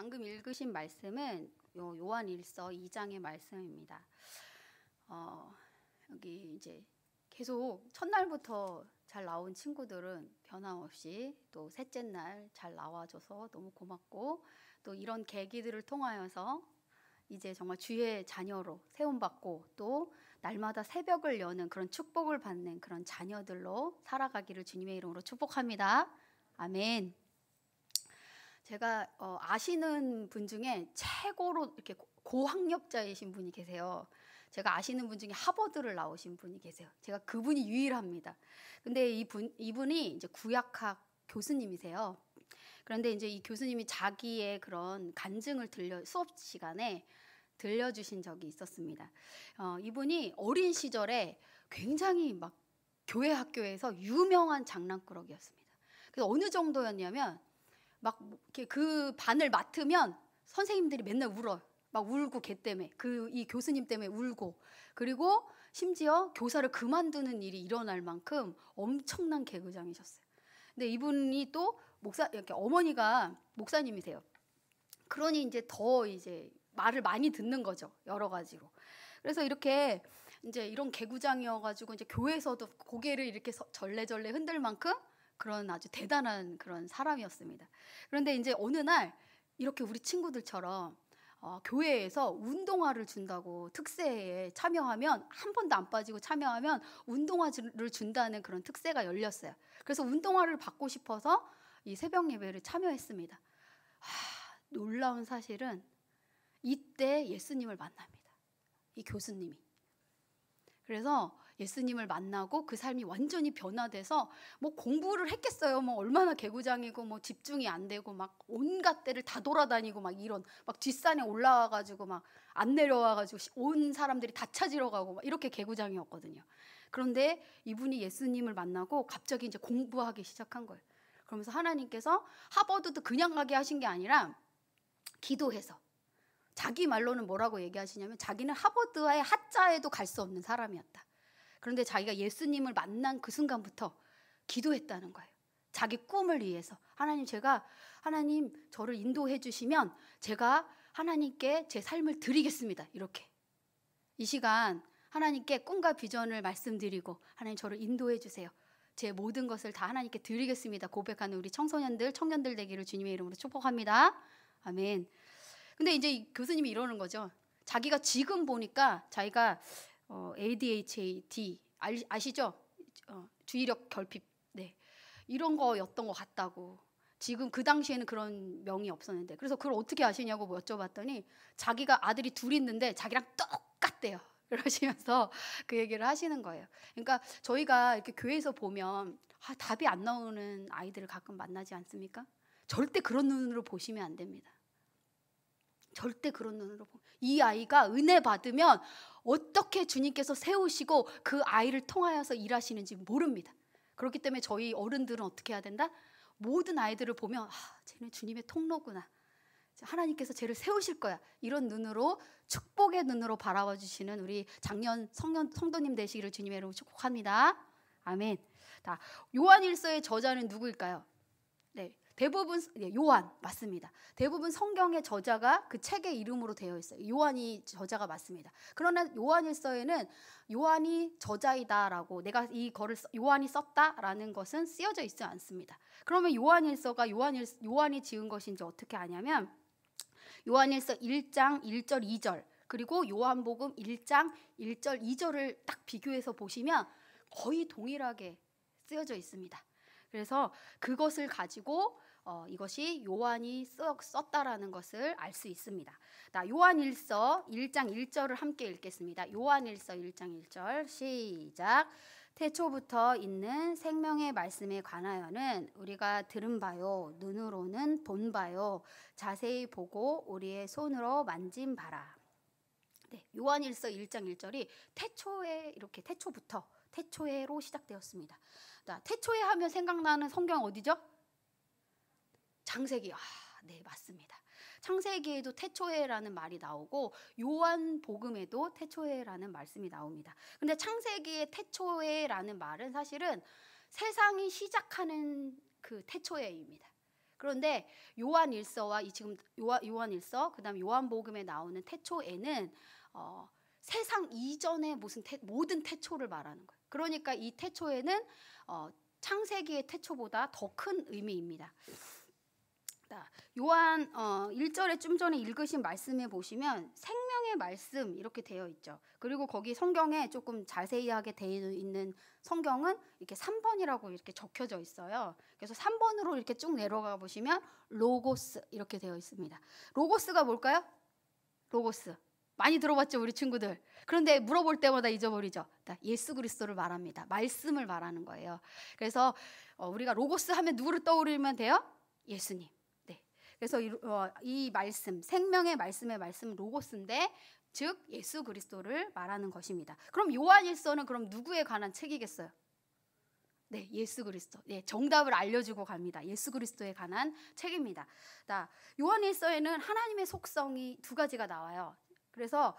방금 읽으신 말씀은 요한일서 2장의 말씀입니다. 여기 이제 계속 첫날부터 잘 나온 친구들은 변함없이 또 셋째 날 잘 나와줘서 너무 고맙고, 또 이런 계기들을 통하여서 이제 정말 주의 자녀로 세움받고 또 날마다 새벽을 여는 그런 축복을 받는 그런 자녀들로 살아가기를 주님의 이름으로 축복합니다. 아멘. 제가 아시는 분 중에 최고로 이렇게 고학력자이신 분이 계세요. 제가 아시는 분 중에 하버드를 나오신 분이 계세요. 제가 그분이 유일합니다. 근데 이분이 이제 구약학 교수님이세요. 그런데 이제 이 교수님이 자기의 그런 간증을 수업 시간에 들려주신 적이 있었습니다. 이분이 어린 시절에 굉장히 막 교회 학교에서 유명한 장난꾸러기였습니다. 그래서 어느 정도였냐면 막 이렇게 그 반을 맡으면 선생님들이 맨날 울어요. 막 울고 걔 때문에 이 교수님 때문에 울고, 그리고 심지어 교사를 그만두는 일이 일어날 만큼 엄청난 개그장이셨어요. 근데 이분이 또 이렇게 어머니가 목사님이세요. 그러니 이제 더 이제 말을 많이 듣는 거죠, 여러 가지로. 그래서 이렇게 이제 이런 개구장이어가지고 이제 교회에서도 고개를 이렇게 절레절레 흔들 만큼 그런 아주 대단한 그런 사람이었습니다. 그런데 이제 어느 날 이렇게 우리 친구들처럼 교회에서 운동화를 준다고, 특세에 참여하면 한 번도 안 빠지고 참여하면 운동화를 준다는 그런 특세가 열렸어요. 그래서 운동화를 받고 싶어서 이 새벽 예배를 참여했습니다. 놀라운 사실은 이때 예수님을 만납니다. 이 교수님이. 그래서 예수님을 만나고 그 삶이 완전히 변화돼서 뭐 공부를 했겠어요. 뭐 얼마나 개구장이고 뭐 집중이 안 되고 막 온갖 데를 다 돌아다니고 막 이런 막 뒷산에 올라와가지고 막 안 내려와가지고 온 사람들이 다 찾으러 가고 막 이렇게 개구장이었거든요. 그런데 이분이 예수님을 만나고 갑자기 이제 공부하기 시작한 거예요. 그러면서 하나님께서 하버드도 그냥 가게 하신 게 아니라 기도해서, 자기 말로는 뭐라고 얘기하시냐면 자기는 하버드와의 하자에도 갈 수 없는 사람이었다. 그런데 자기가 예수님을 만난 그 순간부터 기도했다는 거예요. 자기 꿈을 위해서. 하나님 저를 인도해 주시면 제가 하나님께 제 삶을 드리겠습니다. 이렇게 이 시간 하나님께 꿈과 비전을 말씀드리고, 하나님 저를 인도해 주세요. 제 모든 것을 다 하나님께 드리겠습니다. 고백하는 우리 청년들 되기를 주님의 이름으로 축복합니다. 아멘. 근데 이제 이 교수님이 이러는 거죠. 자기가 지금 보니까 자기가 ADHD 아시죠? 주의력 결핍, 네, 이런 거였던 것 같다고. 지금 그 당시에는 그런 명이 없었는데, 그래서 그걸 어떻게 아시냐고 여쭤봤더니 자기가 아들이 둘 있는데 자기랑 똑같대요. 그러시면서 그 얘기를 하시는 거예요. 그러니까 저희가 이렇게 교회에서 보면 답이 안 나오는 아이들을 가끔 만나지 않습니까? 절대 그런 눈으로 보시면 안 됩니다. 절대 그런 눈으로 이 아이가 은혜 받으면 어떻게 주님께서 세우시고 그 아이를 통하여서 일하시는지 모릅니다. 그렇기 때문에 저희 어른들은 어떻게 해야 된다? 모든 아이들을 보면 쟤는 주님의 통로구나, 하나님께서 쟤를 세우실 거야, 이런 눈으로, 축복의 눈으로 바라봐 주시는 우리 작년 성도님 되시기를 주님의 이름으로 축복합니다. 아멘. 자, 요한일서의 저자는 누구일까요? 네, 대부분 요한 맞습니다. 대부분 성경의 저자가 그 책의 이름으로 되어 있어요. 요한이 저자가 맞습니다. 그러나 요한일서에는 요한이 저자이다라고, 내가 이거를 요한이 썼다라는 것은 쓰여져 있지 않습니다. 그러면 요한일서가 요한이 지은 것인지 어떻게 아냐면 요한일서 1장 1절 2절 그리고 요한복음 1장 1절 2절을 딱 비교해서 보시면 거의 동일하게 쓰여져 있습니다. 그래서 그것을 가지고 이것이 요한이 썼다라는 것을 알 수 있습니다. 요한일서 1장 1절을 함께 읽겠습니다. 요한일서 1장 1절 시작. 태초부터 있는 생명의 말씀에 관하여는 우리가 들은 바요, 눈으로는 본 바요, 자세히 보고 우리의 손으로 만진 바라. 네, 요한일서 1장 1절이 태초에, 이렇게 태초부터, 태초에로 시작되었습니다. 태초에 하면 생각나는 성경 어디죠? 창세기. 네, 맞습니다. 창세기에도 태초에라는 말이 나오고 요한복음에도 태초에라는 말씀이 나옵니다. 근데 창세기의 태초에라는 말은 사실은 세상이 시작하는 그 태초에입니다. 그런데 요한일서와 이 지금 요한일서 그다음 요한복음에 나오는 태초에는 세상 이전의 모든 태초를 말하는 거예요. 그러니까 이 태초에는 창세기의 태초보다 더 큰 의미입니다. 요한 1절에 좀 전에 읽으신 말씀에 보시면 생명의 말씀 이렇게 되어 있죠. 그리고 거기 성경에 조금 자세하게 되어 있는 성경은 이렇게 3번이라고 이렇게 적혀져 있어요. 그래서 3번으로 이렇게 쭉 내려가 보시면 로고스 이렇게 되어 있습니다. 로고스가 뭘까요? 로고스 많이 들어봤죠, 우리 친구들. 그런데 물어볼 때마다 잊어버리죠. 예수 그리스도를 말합니다. 말씀을 말하는 거예요. 그래서 우리가 로고스 하면 누구를 떠올리면 돼요? 예수님. 그래서 이 말씀, 생명의 말씀의 말씀은 로고스인데 즉 예수 그리스도를 말하는 것입니다. 그럼 요한일서는 그럼 누구에 관한 책이겠어요? 네, 예수 그리스도. 네, 정답을 알려주고 갑니다. 예수 그리스도에 관한 책입니다. 요한일서에는 하나님의 속성이 두 가지가 나와요. 그래서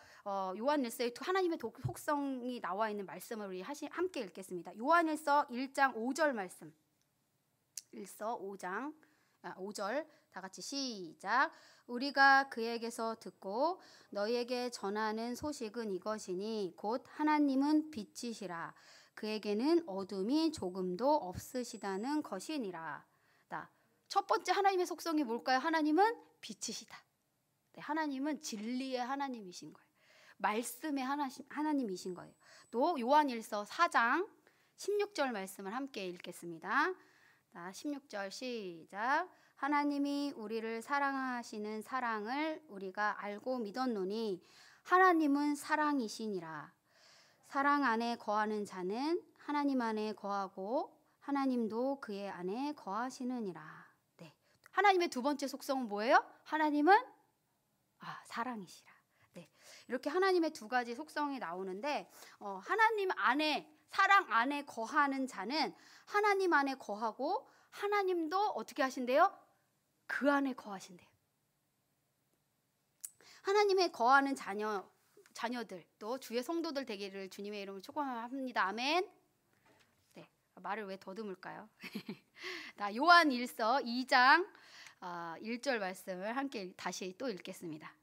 요한일서에 하나님의 속성이 나와 있는 말씀을 우리 함께 읽겠습니다. 요한일서 1장 5절 말씀. 1서 5절 다 같이 시작. 우리가 그에게서 듣고 너희에게 전하는 소식은 이것이니 곧 하나님은 빛이시라. 그에게는 어둠이 조금도 없으시다는 것이니라. 첫 번째 하나님의 속성이 뭘까요? 하나님은 빛이시다. 네, 하나님은 진리의 하나님이신 거예요. 말씀의 하나님이신 거예요. 또 요한일서 4장 16절 말씀을 함께 읽겠습니다. 16절 시작. 하나님이 우리를 사랑하시는 사랑을 우리가 알고 믿었노니 하나님은 사랑이시니라. 사랑 안에 거하는 자는 하나님 안에 거하고 하나님도 그의 안에 거하시느니라. 네. 하나님의 두 번째 속성은 뭐예요? 하나님은 사랑이시라. 네. 이렇게 하나님의 두 가지 속성이 나오는데 하나님 안에 사랑 안에 거하는 자는 하나님 안에 거하고 하나님도 어떻게 하신대요? 그 안에 거하신대요. 하나님의 거하는 자녀들 또 주의 성도들 되기를 주님의 이름으로 축원합니다. 아멘. 네, 말을 왜 더듬을까요? 요한일서 2장 1절 말씀을 함께 다시 또 읽겠습니다.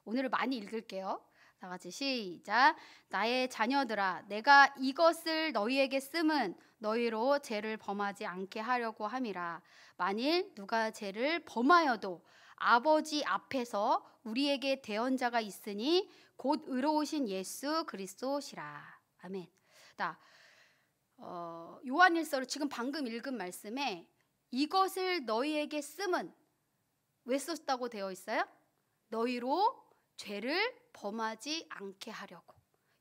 오늘은 많이 읽을게요. 다 같이 시작. 나의 자녀들아, 내가 이것을 너희에게 씀은 너희로 죄를 범하지 않게 하려고 함이라. 만일 누가 죄를 범하여도 아버지 앞에서 우리에게 대언자가 있으니 곧 의로우신 예수 그리스도시라. 아멘. 요한일서를 지금 방금 읽은 말씀에 이것을 너희에게 씀은 왜 썼다고 되어 있어요? 너희로 죄를 범하지 않게 하려고.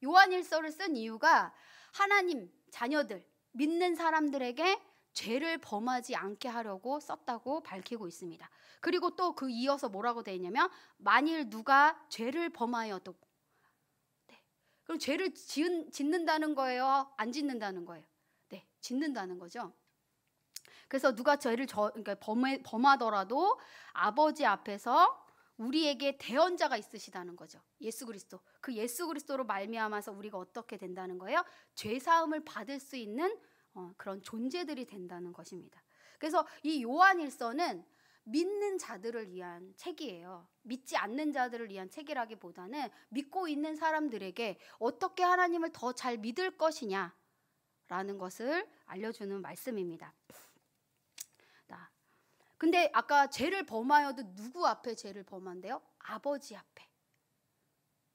요한일서를 쓴 이유가 하나님 자녀들 믿는 사람들에게 죄를 범하지 않게 하려고 썼다고 밝히고 있습니다. 그리고 또 그 이어서 뭐라고 되어 있냐면 만일 누가 죄를 범하여도. 네. 그럼 죄를 짓는다는 거예요? 안 짓는다는 거예요? 네, 짓는다는 거죠. 그래서 누가 죄를 그러니까 범하더라도 아버지 앞에서 우리에게 대언자가 있으시다는 거죠. 예수 그리스도. 그 예수 그리스도로 말미암아서 우리가 어떻게 된다는 거예요? 죄 사함을 받을 수 있는 그런 존재들이 된다는 것입니다. 그래서 이 요한일서는 믿는 자들을 위한 책이에요. 믿지 않는 자들을 위한 책이라기보다는 믿고 있는 사람들에게 어떻게 하나님을 더 잘 믿을 것이냐라는 것을 알려주는 말씀입니다. 근데 아까 죄를 범하여도 누구 앞에 죄를 범한대요? 아버지 앞에.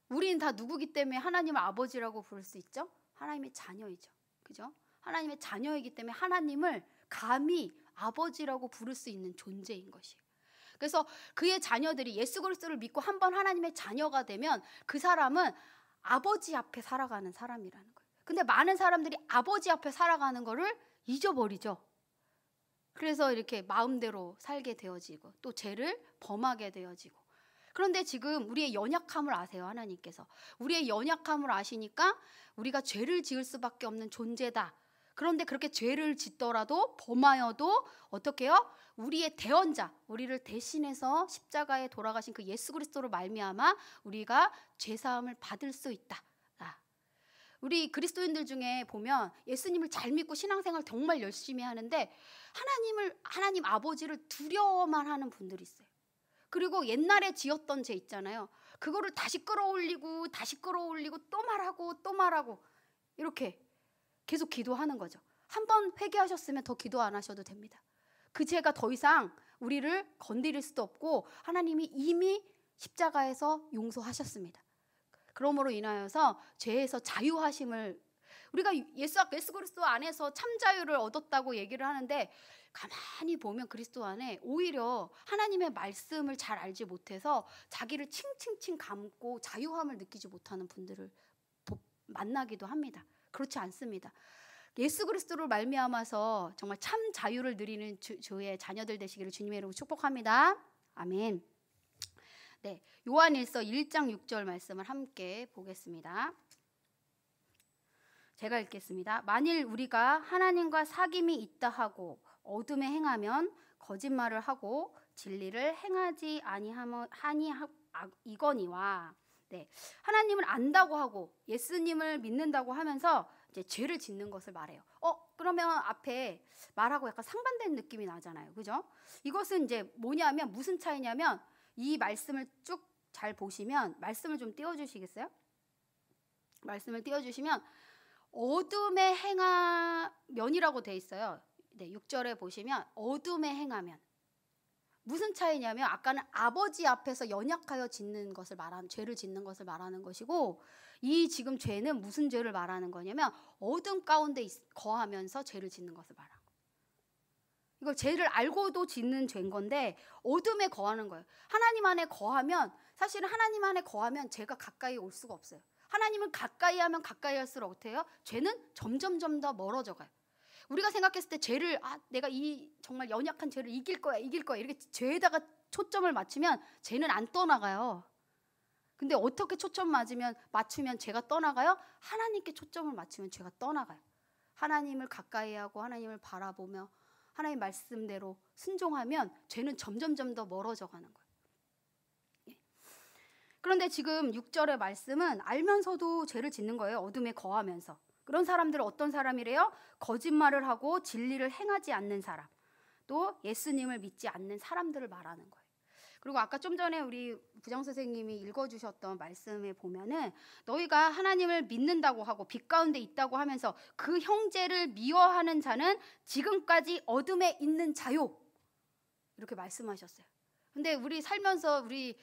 우리는 다 누구기 때문에 하나님을 아버지라고 부를 수 있죠? 하나님의 자녀이죠. 그죠? 하나님의 자녀이기 때문에 하나님을 감히 아버지라고 부를 수 있는 존재인 것이에요. 그래서 그의 자녀들이 예수 그리스도를 믿고 한번 하나님의 자녀가 되면 그 사람은 아버지 앞에 살아가는 사람이라는 거예요. 근데 많은 사람들이 아버지 앞에 살아가는 거를 잊어버리죠. 그래서 이렇게 마음대로 살게 되어지고 또 죄를 범하게 되어지고. 그런데 지금 우리의 연약함을 아세요, 하나님께서. 우리의 연약함을 아시니까 우리가 죄를 지을 수밖에 없는 존재다. 그런데 그렇게 죄를 짓더라도 범하여도 어떻게 해요? 우리의 대언자, 우리를 대신해서 십자가에 돌아가신 그 예수 그리스도로 말미암아 우리가 죄사함을 받을 수 있다. 우리 그리스도인들 중에 보면 예수님을 잘 믿고 신앙생활 정말 열심히 하는데 하나님 아버지를 두려워만 하는 분들이 있어요. 그리고 옛날에 지었던 죄 있잖아요. 그거를 다시 끌어올리고 또 말하고 이렇게 계속 기도하는 거죠. 한번 회개하셨으면 더 기도 안 하셔도 됩니다. 그 죄가 더 이상 우리를 건드릴 수도 없고 하나님이 이미 십자가에서 용서하셨습니다. 그러므로 인하여서 죄에서 자유하심을, 우리가 예수 그리스도 안에서 참 자유를 얻었다고 얘기를 하는데, 가만히 보면 그리스도 안에 오히려 하나님의 말씀을 잘 알지 못해서 자기를 칭칭칭 감고 자유함을 느끼지 못하는 분들을 만나기도 합니다. 그렇지 않습니다. 예수 그리스도를 말미암아서 정말 참 자유를 누리는 주의 자녀들 되시기를 주님의 이름으로 축복합니다. 아멘. 네, 요한일서 1장 6절 말씀을 함께 보겠습니다. 제가 읽겠습니다. 만일 우리가 하나님과 사귐이 있다 하고 어둠에 행하면 거짓말을 하고 진리를 행하지 아니하거니와. 네, 하나님을 안다고 하고 예수님을 믿는다고 하면서 이제 죄를 짓는 것을 말해요. 그러면 앞에 말하고 약간 상반된 느낌이 나잖아요. 그죠? 이것은 이제 뭐냐면 무슨 차이냐면, 이 말씀을 쭉 잘 보시면, 말씀을 좀 띄워주시겠어요? 말씀을 띄워주시면 어둠에 행하면이라고 돼 있어요. 네, 6절에 보시면 어둠에 행하면. 무슨 차이냐면 아까는 아버지 앞에서 연약하여 짓는 것을 말하는, 죄를 짓는 것을 말하는 것이고, 이 지금 죄는 무슨 죄를 말하는 거냐면 어둠 가운데 거하면서 죄를 짓는 것을 말하는 거예요. 이걸 죄를 알고도 짓는 죄인 건데 어둠에 거하는 거예요. 하나님 안에 거하면, 사실은 하나님 안에 거하면 죄가 가까이 올 수가 없어요. 하나님을 가까이 하면 가까이 할수록 어떻게 해요? 죄는 점점 더 멀어져 가요. 우리가 생각했을 때 죄를, 내가 이 정말 연약한 죄를 이길 거야 이렇게 죄에다가 초점을 맞추면 죄는 안 떠나가요. 근데 어떻게 초점 맞추면 죄가 떠나가요? 하나님께 초점을 맞추면 죄가 떠나가요. 하나님을 가까이 하고 하나님을 바라보며 하나님 말씀대로 순종하면 죄는 점점 더 멀어져 가는 거예요. 그런데 지금 6절의 말씀은 알면서도 죄를 짓는 거예요. 어둠에 거하면서. 그런 사람들은 어떤 사람이래요? 거짓말을 하고 진리를 행하지 않는 사람, 또 예수님을 믿지 않는 사람들을 말하는 거예요. 그리고 아까 좀 전에 우리 부장 선생님이 읽어주셨던 말씀에 보면은, 너희가 하나님을 믿는다고 하고 빛 가운데 있다고 하면서 그 형제를 미워하는 자는 지금까지 어둠에 있는 자요, 이렇게 말씀하셨어요. 근데 우리 살면서 우리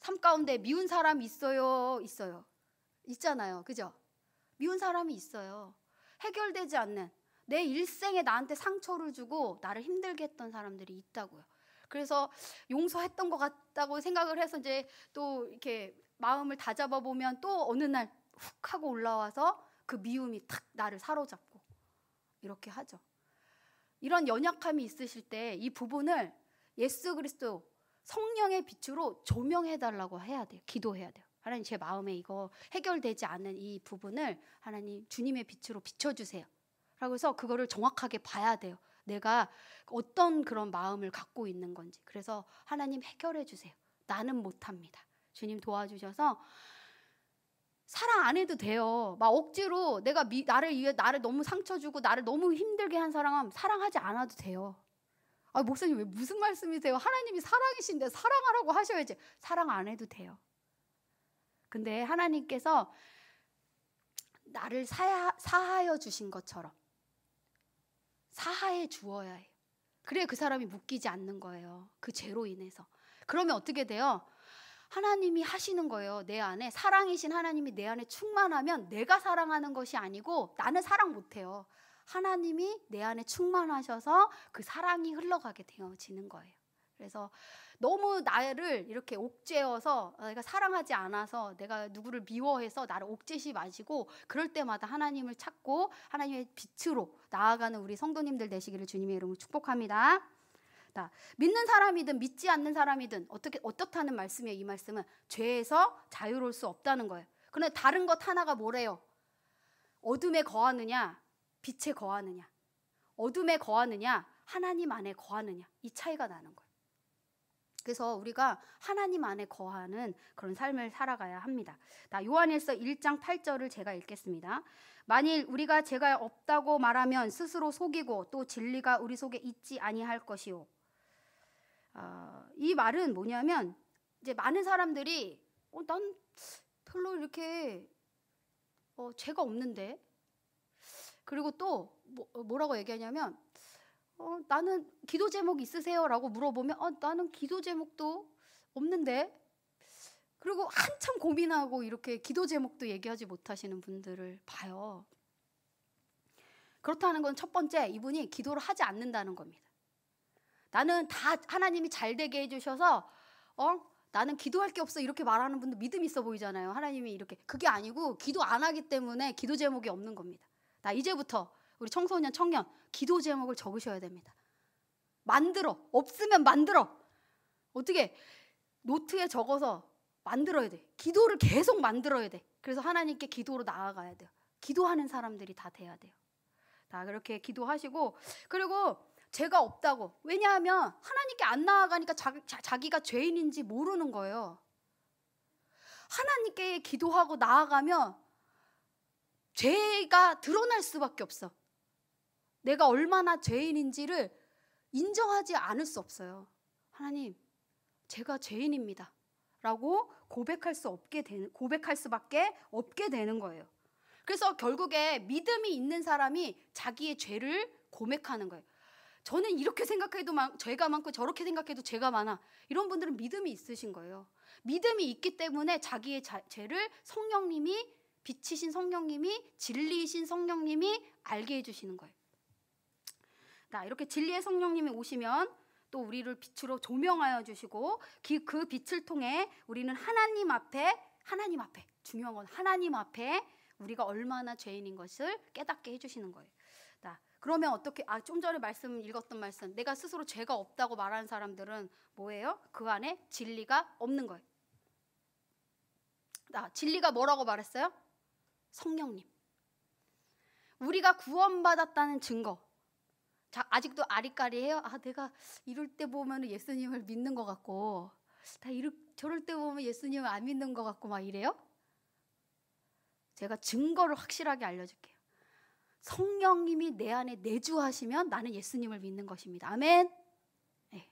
삶 가운데 미운 사람이 있잖아요. 그죠? 미운 사람이 있어요. 해결되지 않는, 내 일생에 나한테 상처를 주고 나를 힘들게 했던 사람들이 있다고요. 그래서 용서했던 것 같다고 생각을 해서 이제 또 이렇게 마음을 다잡아 보면 또 어느 날 훅 하고 올라와서 그 미움이 탁 나를 사로잡고 이렇게 하죠. 이런 연약함이 있으실 때 이 부분을 예수 그리스도 성령의 빛으로 조명해달라고 해야 돼요. 기도해야 돼요. 하나님, 제 마음에 이거 해결되지 않는 이 부분을 하나님 주님의 빛으로 비춰주세요 라고 해서 그거를 정확하게 봐야 돼요. 내가 어떤 그런 마음을 갖고 있는 건지. 그래서 하나님 해결해 주세요. 나는 못합니다. 주님 도와주셔서 사랑 안 해도 돼요. 막 억지로 내가 나를 너무 상처 주고 나를 너무 힘들게 한 사람 사랑하지 않아도 돼요. 목사님 왜 무슨 말씀이세요? 하나님이 사랑이신데 사랑하라고 하셔야지. 사랑 안 해도 돼요. 근데 하나님께서 나를 사하여 주신 것처럼 사하해 주어야 해요. 그래야 그 사람이 묶이지 않는 거예요. 그 죄로 인해서. 그러면 어떻게 돼요? 하나님이 하시는 거예요. 내 안에 사랑이신 하나님이 내 안에 충만하면 내가 사랑하는 것이 아니고, 나는 사랑 못해요. 하나님이 내 안에 충만하셔서 그 사랑이 흘러가게 되어지는 거예요. 그래서 너무 나를 이렇게 옥죄어서, 내가 사랑하지 않아서, 내가 누구를 미워해서 나를 옥죄시 마시고, 그럴 때마다 하나님을 찾고 하나님의 빛으로 나아가는 우리 성도님들 되시기를 주님의 이름으로 축복합니다. 믿는 사람이든 믿지 않는 사람이든 어떻다는 말씀이에요. 이 말씀은 죄에서 자유로울 수 없다는 거예요. 그런데 다른 것 하나가 뭐래요? 어둠에 거하느냐 빛에 거하느냐, 어둠에 거하느냐 하나님 안에 거하느냐, 이 차이가 나는 거예요. 그래서 우리가 하나님 안에 거하는 그런 삶을 살아가야 합니다. 요한일서 1장 8절을 제가 읽겠습니다. 만일 우리가 죄가 없다고 말하면 스스로 속이고 또 진리가 우리 속에 있지 아니할 것이요. 이 말은 뭐냐면 이제 많은 사람들이 난 별로 이렇게 죄가 없는데, 그리고 또 뭐라고 얘기하냐면 나는 기도 제목 있으세요? 라고 물어보면 나는 기도 제목도 없는데, 그리고 한참 고민하고 이렇게 기도 제목도 얘기하지 못하시는 분들을 봐요. 그렇다는 건 첫 번째, 이분이 기도를 하지 않는다는 겁니다. 나는 다 하나님이 잘 되게 해주셔서 나는 기도할 게 없어 이렇게 말하는 분도 믿음 있어 보이잖아요. 하나님이 이렇게. 그게 아니고 기도 안 하기 때문에 기도 제목이 없는 겁니다. 이제부터 우리 청소년, 청년 기도 제목을 적으셔야 됩니다. 없으면 만들어. 어떻게 노트에 적어서 만들어야 돼. 기도를 계속 만들어야 돼. 그래서 하나님께 기도로 나아가야 돼요. 기도하는 사람들이 다 돼야 돼요. 그렇게 기도하시고, 그리고 죄가 없다고. 왜냐하면 하나님께 안 나아가니까 자기가 죄인인지 모르는 거예요. 하나님께 기도하고 나아가면 죄가 드러날 수밖에 없어. 내가 얼마나 죄인인지를 인정하지 않을 수 없어요. 하나님, 제가 죄인입니다 라고 고백할 수밖에 없게 되는 거예요. 그래서 결국에 믿음이 있는 사람이 자기의 죄를 고백하는 거예요. 저는 이렇게 생각해도 죄가 많고 저렇게 생각해도 죄가 많아. 이런 분들은 믿음이 있으신 거예요. 믿음이 있기 때문에 자기의 죄를 성령님이, 빛이신 성령님이, 진리이신 성령님이 알게 해주시는 거예요. 이렇게 진리의 성령님이 오시면 또 우리를 빛으로 조명하여 주시고, 그 빛을 통해 우리는 하나님 앞에 중요한 건 하나님 앞에 우리가 얼마나 죄인인 것을 깨닫게 해주시는 거예요. 그러면 어떻게, 좀 전에 읽었던 말씀, 내가 스스로 죄가 없다고 말하는 사람들은 뭐예요? 그 안에 진리가 없는 거예요. 진리가 뭐라고 말했어요? 성령님. 우리가 구원받았다는 증거. 아직도 아리까리해요? 내가 이럴 때 보면 예수님을 믿는 것 같고, 저럴 때 보면 예수님을 안 믿는 것 같고 막 이래요? 제가 증거를 확실하게 알려줄게요. 성령님이 내 안에 내주하시면 나는 예수님을 믿는 것입니다. 아멘. 네.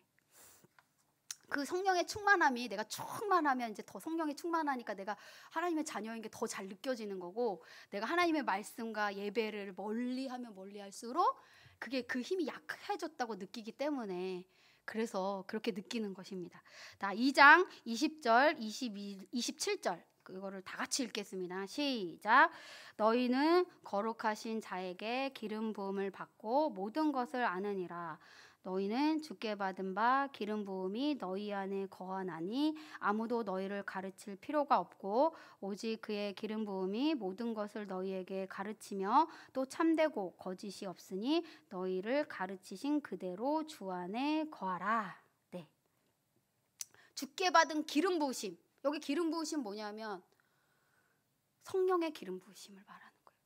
그 성령의 충만함이, 내가 충만하면 이제 더 성령이 충만하니까 내가 하나님의 자녀인 게 더 잘 느껴지는 거고, 내가 하나님의 말씀과 예배를 멀리하면 멀리할수록 그게 그 힘이 약해졌다고 느끼기 때문에, 그래서 그렇게 느끼는 것입니다. 2장 20절, 27절 그거를 다 같이 읽겠습니다. 시작. 너희는 거룩하신 자에게 기름 부음을 받고 모든 것을 아느니라. 너희는 주께 받은 바 기름 부음이 너희 안에 거하나니 아무도 너희를 가르칠 필요가 없고 오직 그의 기름 부음이 모든 것을 너희에게 가르치며 또 참되고 거짓이 없으니 너희를 가르치신 그대로 주 안에 거하라. 네. 주께 받은 기름 부으심. 여기 기름 부으심 뭐냐면 성령의 기름 부으심을 말하는 거예요.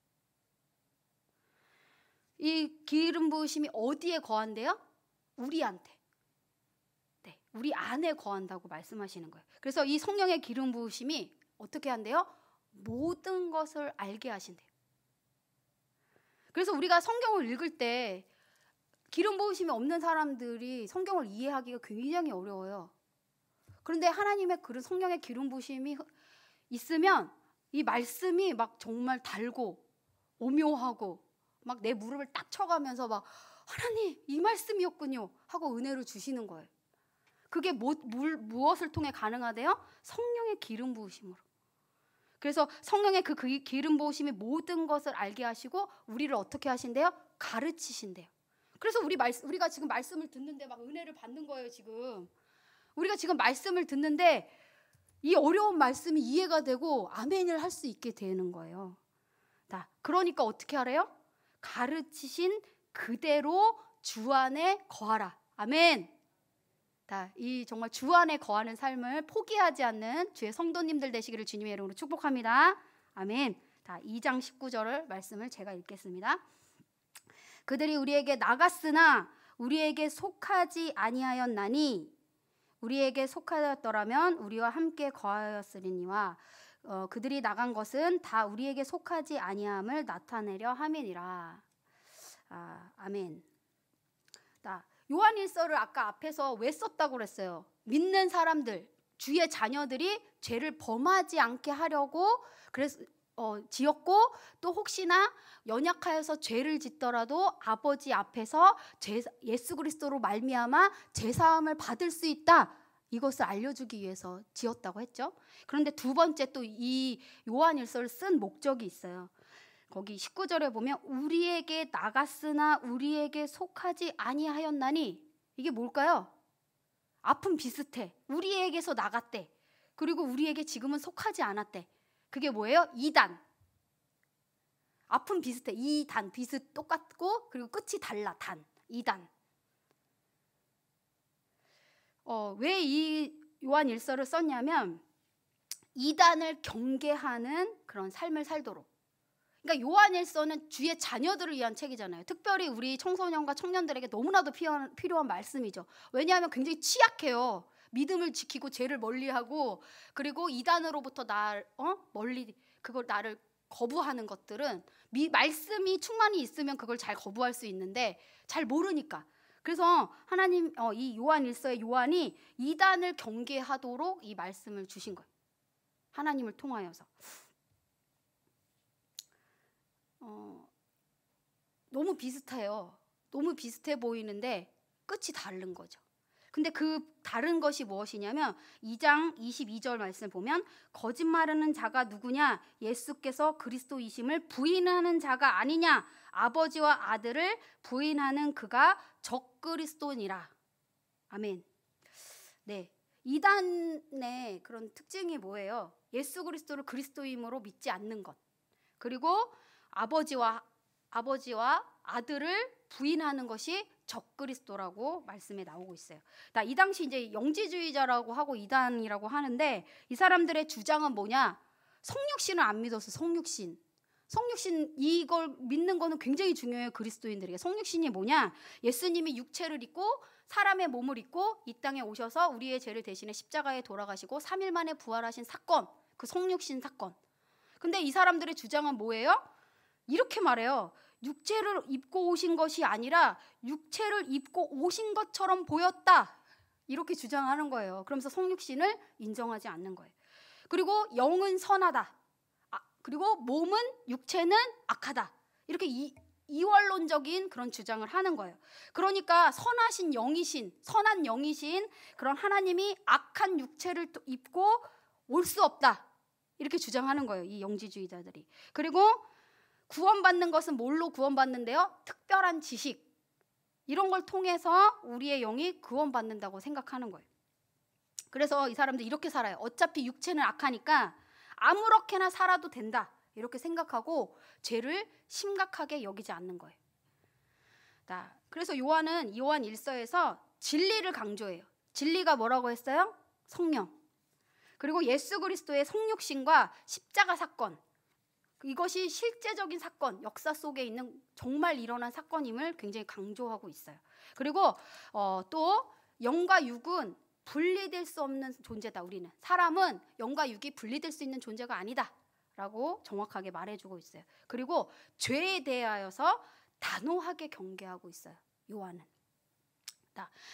이 기름 부으심이 어디에 거한대요? 우리한테. 네, 우리 안에 거한다고 말씀하시는 거예요. 그래서 이 성령의 기름 부으심이 어떻게 한대요? 모든 것을 알게 하신대요. 그래서 우리가 성경을 읽을 때 기름 부으심이 없는 사람들이 성경을 이해하기가 굉장히 어려워요. 그런데 하나님의 그런 성령의 기름 부으심이 있으면 이 말씀이 막 정말 달고 오묘하고 막 내 무릎을 딱 쳐가면서 막 하나님 이 말씀이었군요 하고 은혜를 주시는 거예요. 그게 무엇을 통해 가능하대요? 성령의 기름 부으심으로. 그래서 성령의 그 기름 부으심이 모든 것을 알게 하시고 우리를 어떻게 하신대요? 가르치신대요. 그래서 우리가 지금 말씀을 듣는데 막 은혜를 받는 거예요. 지금 우리가 지금 말씀을 듣는데 이 어려운 말씀이 이해가 되고 아멘을 할 수 있게 되는 거예요. 그러니까 어떻게 하래요? 가르치신 그대로 주 안에 거하라. 아멘. 이 정말 주 안에 거하는 삶을 포기하지 않는 주의 성도님들 되시기를 주님의 이름으로 축복합니다. 아멘. 2장 19절 말씀을 제가 읽겠습니다. 그들이 우리에게 나갔으나 우리에게 속하지 아니하였나니 우리에게 속하였더라면 우리와 함께 거하였으리니와 그들이 나간 것은 다 우리에게 속하지 아니함을 나타내려 함이니라. 아멘. 요한일서를 아까 앞에서 왜 썼다고 그랬어요? 믿는 사람들, 주의 자녀들이 죄를 범하지 않게 하려고 그래서 지었고, 또 혹시나 연약하여서 죄를 짓더라도 아버지 앞에서 예수 그리스도로 말미암아 제사함을 받을 수 있다, 이것을 알려주기 위해서 지었다고 했죠. 그런데 두 번째 또 이 요한일서를 쓴 목적이 있어요. 거기 19절에 보면 우리에게 나갔으나 우리에게 속하지 아니하였나니, 이게 뭘까요? 앞은 비슷해. 우리에게서 나갔대. 그리고 우리에게 지금은 속하지 않았대. 그게 뭐예요? 이단. 앞은 비슷해. 이단 비슷 똑같고, 그리고 끝이 달라. 단. 이단. 왜 이 요한일서를 썼냐면 이단을 경계하는 그런 삶을 살도록. 그러니까 요한일서는 주의 자녀들을 위한 책이잖아요. 특별히 우리 청소년과 청년들에게 너무나도 필요한 말씀이죠. 왜냐하면 굉장히 취약해요. 믿음을 지키고 죄를 멀리하고, 그리고 이단으로부터 나를 거부하는 것들은 말씀이 충만히 있으면 그걸 잘 거부할 수 있는데 잘 모르니까. 그래서 하나님 이 요한일서의 요한이 이단을 경계하도록 이 말씀을 주신 거예요. 하나님을 통하여서. 너무 비슷해요. 너무 비슷해 보이는데 끝이 다른 거죠. 근데 그 다른 것이 무엇이냐면 2장 22절 말씀 보면 거짓말하는 자가 누구냐? 예수께서 그리스도이심을 부인하는 자가 아니냐? 아버지와 아들을 부인하는 그가 적그리스도니라. 아멘. 네, 이단의 그런 특징이 뭐예요? 예수 그리스도를 그리스도임으로 믿지 않는 것, 그리고 아버지와 아들을 부인하는 것이 적그리스도라고 말씀에 나오고 있어요. 이 당시 이제 영지주의자라고 하고 이단이라고 하는데, 이 사람들의 주장은 뭐냐? 성육신을 안 믿어서 성육신 이걸 믿는 거는 굉장히 중요해요. 그리스도인들에게 성육신이 뭐냐? 예수님이 육체를 입고 사람의 몸을 입고 이 땅에 오셔서 우리의 죄를 대신해 십자가에 돌아가시고 3일 만에 부활하신 사건, 그 성육신 사건. 근데 이 사람들의 주장은 뭐예요? 이렇게 말해요. 육체를 입고 오신 것이 아니라 육체를 입고 오신 것처럼 보였다, 이렇게 주장하는 거예요. 그러면서 성육신을 인정하지 않는 거예요. 그리고 영은 선하다, 그리고 몸은, 육체는 악하다, 이렇게 이원론적인 그런 주장을 하는 거예요. 그러니까 선한 영이신 그런 하나님이 악한 육체를 입고 올 수 없다, 이렇게 주장하는 거예요, 이 영지주의자들이. 그리고 구원받는 것은 뭘로 구원받는데요? 특별한 지식, 이런 걸 통해서 우리의 영이 구원받는다고 생각하는 거예요. 그래서 이 사람들 이렇게 살아요. 어차피 육체는 악하니까 아무렇게나 살아도 된다, 이렇게 생각하고 죄를 심각하게 여기지 않는 거예요. 그래서 요한은 요한 1서에서 진리를 강조해요. 진리가 뭐라고 했어요? 성령. 그리고 예수 그리스도의 성육신과 십자가 사건, 이것이 실제적인 사건, 역사 속에 있는 정말 일어난 사건임을 굉장히 강조하고 있어요. 그리고 또 영과 육은 분리될 수 없는 존재다. 우리는 사람은 영과 육이 분리될 수 있는 존재가 아니다 라고 정확하게 말해주고 있어요. 그리고 죄에 대하여서 단호하게 경계하고 있어요, 요한은.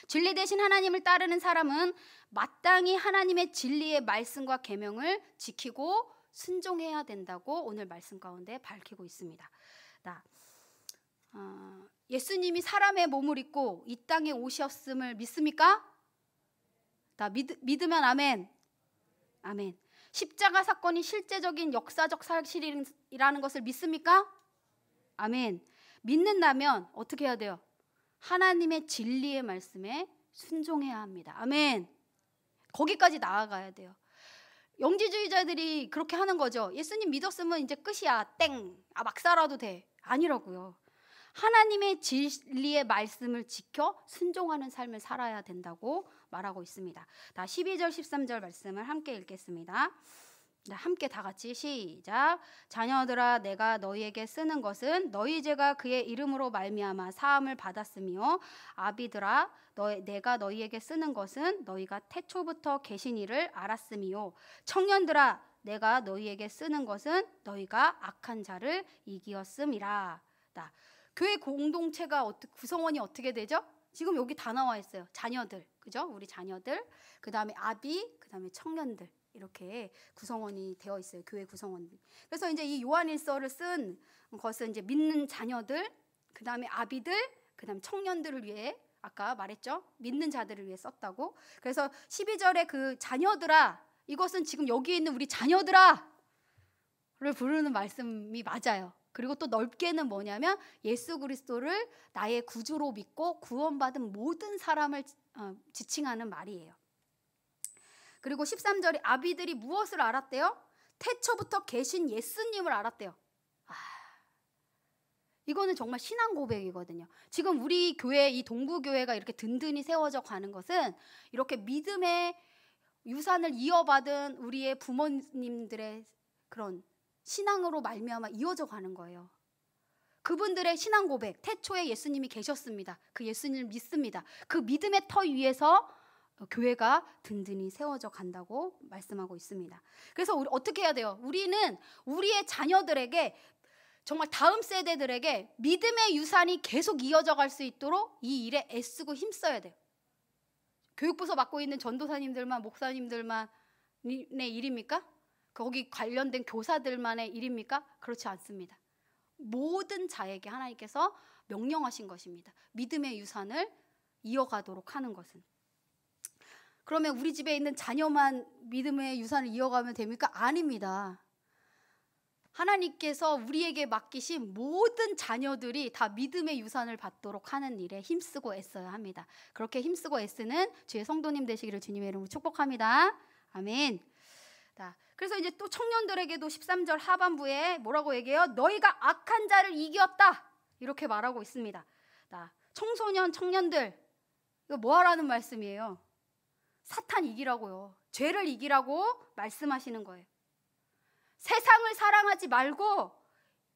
진리 대신 하나님을 따르는 사람은 마땅히 하나님의 진리의 말씀과 계명을 지키고 순종해야 된다고 오늘 말씀 가운데 밝히고 있습니다. 예수님이 사람의 몸을 입고 이 땅에 오셨음을 믿습니까? 믿으면 아멘. 아멘. 십자가 사건이 실제적인 역사적 사실이라는 것을 믿습니까? 아멘. 믿는다면 어떻게 해야 돼요? 하나님의 진리의 말씀에 순종해야 합니다. 아멘. 거기까지 나아가야 돼요. 영지주의자들이 그렇게 하는 거죠. 예수님 믿었으면 이제 끝이야, 땡, 막 살아도 돼. 아니라고요. 하나님의 진리의 말씀을 지켜 순종하는 삶을 살아야 된다고 말하고 있습니다. 12절 13절 말씀을 함께 읽겠습니다. 함께 다 같이 시작. 자녀들아, 내가 너희에게 쓰는 것은 너희 죄가 그의 이름으로 말미암아 사함을 받았으며, 아비들아, 내가 너희에게 쓰는 것은 너희가 태초부터 계신 이를 알았으며, 청년들아, 내가 너희에게 쓰는 것은 너희가 악한 자를 이기었음이라. 교회 공동체가 구성원이 어떻게 되죠? 지금 여기 다 나와 있어요. 자녀들, 그죠? 우리 자녀들, 그 다음에 아비, 그 다음에 청년들, 이렇게 구성원이 되어 있어요. 교회 구성원. 그래서 이제 이 요한일서를 쓴 것은 이제 믿는 자녀들, 그 다음에 아비들, 그 다음에 청년들을 위해, 아까 말했죠? 믿는 자들을 위해 썼다고. 그래서 12절에 그 자녀들아, 이것은 지금 여기 있는 우리 자녀들아 를 부르는 말씀이 맞아요. 그리고 또 넓게는 뭐냐면 예수 그리스도를 나의 구주로 믿고 구원받은 모든 사람을 지칭하는 말이에요. 그리고 13절에 아비들이 무엇을 알았대요? 태초부터 계신 예수님을 알았대요. 이거는 정말 신앙 고백이거든요. 지금 우리 교회, 이 동구교회가 이렇게 든든히 세워져 가는 것은 이렇게 믿음의 유산을 이어받은 우리의 부모님들의 그런 신앙으로 말미암아 이어져 가는 거예요. 그분들의 신앙 고백, 태초에 예수님이 계셨습니다. 그 예수님을 믿습니다. 그 믿음의 터 위에서 교회가 든든히 세워져 간다고 말씀하고 있습니다. 그래서 우리 어떻게 해야 돼요? 우리는 우리의 자녀들에게, 정말 다음 세대들에게 믿음의 유산이 계속 이어져 갈 수 있도록 이 일에 애쓰고 힘써야 돼요. 교육부서 맡고 있는 전도사님들만, 목사님들만의 일입니까? 거기 관련된 교사들만의 일입니까? 그렇지 않습니다. 모든 자에게 하나님께서 명령하신 것입니다. 믿음의 유산을 이어가도록 하는 것은. 그러면 우리 집에 있는 자녀만 믿음의 유산을 이어가면 됩니까? 아닙니다. 하나님께서 우리에게 맡기신 모든 자녀들이 다 믿음의 유산을 받도록 하는 일에 힘쓰고 애써야 합니다. 그렇게 힘쓰고 애쓰는 주의 성도님 되시기를 주님의 이름으로 축복합니다. 아멘. 그래서 이제 또 청년들에게도 13절 하반부에 뭐라고 얘기해요? 너희가 악한 자를 이겼다, 이렇게 말하고 있습니다. 청소년, 청년들, 이거 뭐 하라는 말씀이에요? 사탄 이기라고요. 죄를 이기라고 말씀하시는 거예요. 세상을 사랑하지 말고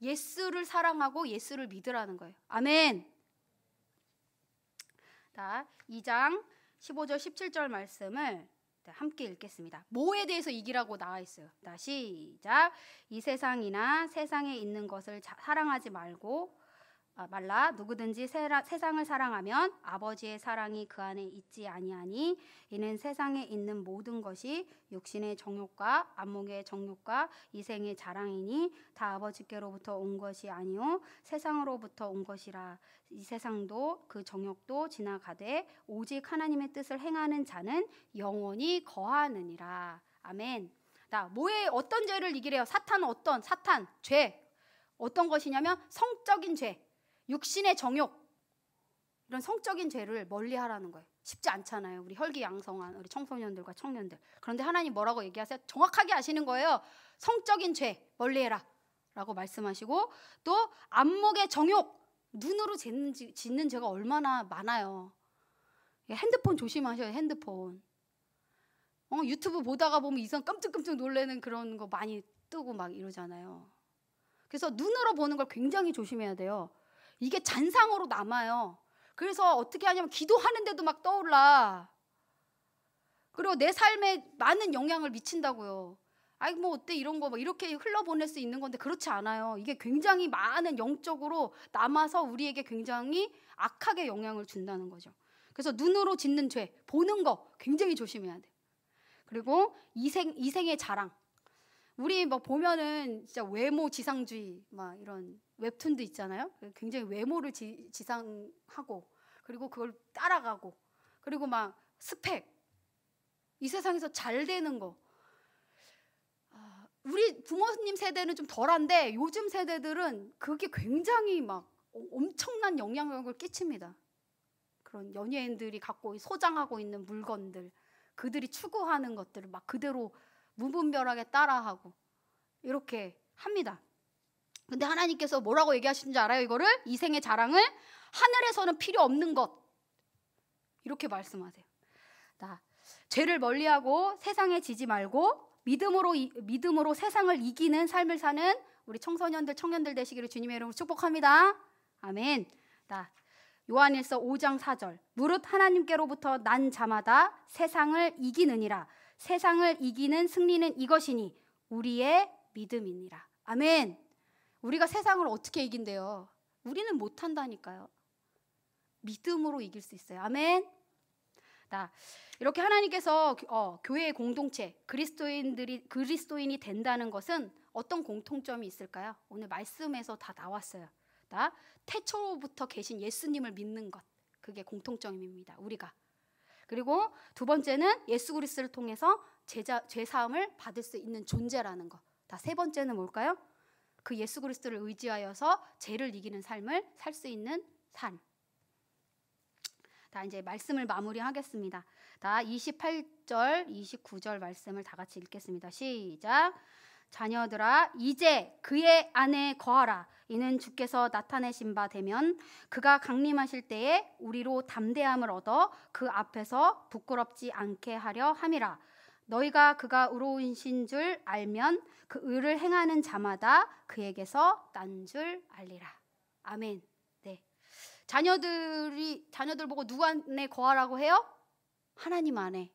예수를 사랑하고 예수를 믿으라는 거예요. 아멘. 2장 15절 17절 말씀을 함께 읽겠습니다. 뭐에 대해서 이기라고 나와 있어요. 시작. 이 세상이나 세상에 있는 것을 사랑하지 말라. 누구든지 세상을 사랑하면 아버지의 사랑이 그 안에 있지 아니하니, 이는 세상에 있는 모든 것이 육신의 정욕과 안목의 정욕과 이생의 자랑이니 다 아버지께로부터 온 것이 아니요 세상으로부터 온 것이라. 이 세상도 그 정욕도 지나가되 오직 하나님의 뜻을 행하는 자는 영원히 거하느니라. 아멘. 뭐에 어떤 죄를 이기래요? 사탄, 죄. 어떤 것이냐면 성적인 죄, 육신의 정욕, 이런 성적인 죄를 멀리하라는 거예요. 쉽지 않잖아요. 우리 혈기양성한 우리 청소년들과 청년들. 그런데 하나님 뭐라고 얘기하세요? 정확하게 아시는 거예요. 성적인 죄 멀리해라 라고 말씀하시고, 또 안목의 정욕, 눈으로 짓는 죄가 얼마나 많아요. 핸드폰 조심하셔요. 핸드폰. 유튜브 보다가 보면 이상 깜짝깜짝 놀라는 그런 거 많이 뜨고 막 이러잖아요. 그래서 눈으로 보는 걸 굉장히 조심해야 돼요. 이게 잔상으로 남아요. 그래서 어떻게 하냐면 기도하는데도 막 떠올라. 그리고 내 삶에 많은 영향을 미친다고요. 아이 뭐 어때 이런 거 막 이렇게 흘러보낼 수 있는 건데, 그렇지 않아요. 이게 굉장히 많은 영적으로 남아서 우리에게 굉장히 악하게 영향을 준다는 거죠. 그래서 눈으로 짓는 죄, 보는 거 굉장히 조심해야 돼요. 그리고 이생의 자랑. 우리 뭐 보면은 진짜 외모 지상주의 막 이런 웹툰도 있잖아요. 굉장히 외모를 지상하고, 그리고 그걸 따라가고, 그리고 막 스펙, 이 세상에서 잘 되는 거. 우리 부모님 세대는 좀 덜한데 요즘 세대들은 그게 굉장히 막 엄청난 영향력을 끼칩니다. 그런 연예인들이 갖고 소장하고 있는 물건들, 그들이 추구하는 것들을 막 그대로 무분별하게 따라하고 이렇게 합니다. 근데 하나님께서 뭐라고 얘기하시는지 알아요? 이거를, 이생의 자랑을 하늘에서는 필요 없는 것, 이렇게 말씀하세요. 죄를 멀리하고 세상에 지지 말고 믿음으로 세상을 이기는 삶을 사는 우리 청소년들, 청년들 되시기를 주님의 이름으로 축복합니다. 아멘. 요한일서 5장 4절. 무릇 하나님께로부터 난 자마다 세상을 이기느니라. 세상을 이기는 승리는 이것이니 우리의 믿음이니라. 아멘. 우리가 세상을 어떻게 이긴대요? 우리는 못한다니까요. 믿음으로 이길 수 있어요. 아멘. 이렇게 하나님께서 교회의 공동체, 그리스도인이 된다는 것은 어떤 공통점이 있을까요? 오늘 말씀에서 다 나왔어요. 태초부터 계신 예수님을 믿는 것, 그게 공통점입니다. 우리가. 그리고 두 번째는 예수 그리스도를 통해서 죄 사함을 받을 수 있는 존재라는 것. 세 번째는 뭘까요? 그 예수 그리스도를 의지하여서 죄를 이기는 삶을 살 수 있는 삶. 이제 말씀을 마무리하겠습니다. 28절, 29절 말씀을 다 같이 읽겠습니다. 시작. 자녀들아, 이제 그의 안에 거하라. 이는 주께서 나타내신 바 되면 그가 강림하실 때에 우리로 담대함을 얻어 그 앞에서 부끄럽지 않게 하려 함이라. 너희가 그가 의로우신 줄 알면 그 의를 행하는 자마다 그에게서 난 줄 알리라. 아멘. 자녀들 보고 누구 안에 거하라고 해요? 하나님 안에,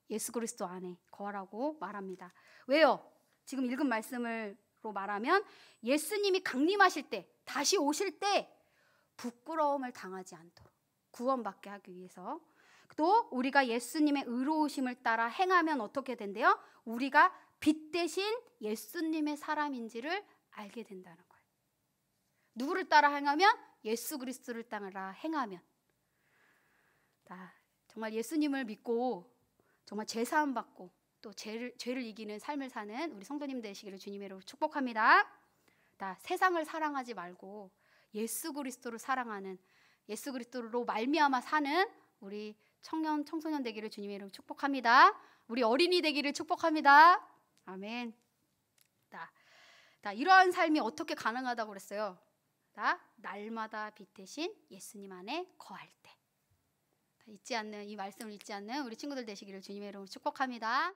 예수 그리스도 안에 거하라고 말합니다. 왜요? 지금 읽은 말씀으로 말하면 예수님이 강림하실 때, 다시 오실 때 부끄러움을 당하지 않도록 구원받게 하기 위해서, 또 우리가 예수님의 의로우심을 따라 행하면 어떻게 된대요? 우리가 빛 대신 예수님의 사람인지를 알게 된다는 거예요. 누구를 따라 행하면? 예수 그리스도를 따라 행하면. 정말 예수님을 믿고 정말 죄 사함 받고 또 죄를 이기는 삶을 사는 우리 성도님 되시기를 주님의 이름으로 축복합니다. 세상을 사랑하지 말고 예수 그리스도를 사랑하는, 예수 그리스도로 말미암아 사는 우리 청소년 되기를 주님의 이름으로 축복합니다. 우리 어린이 되기를 축복합니다. 아멘. 이러한 삶이 어떻게 가능하다고 그랬어요? 날마다 빛 대신 예수님 안에 거할 때. 이 말씀을 잊지 않는 우리 친구들 되시기를 주님의 이름으로 축복합니다.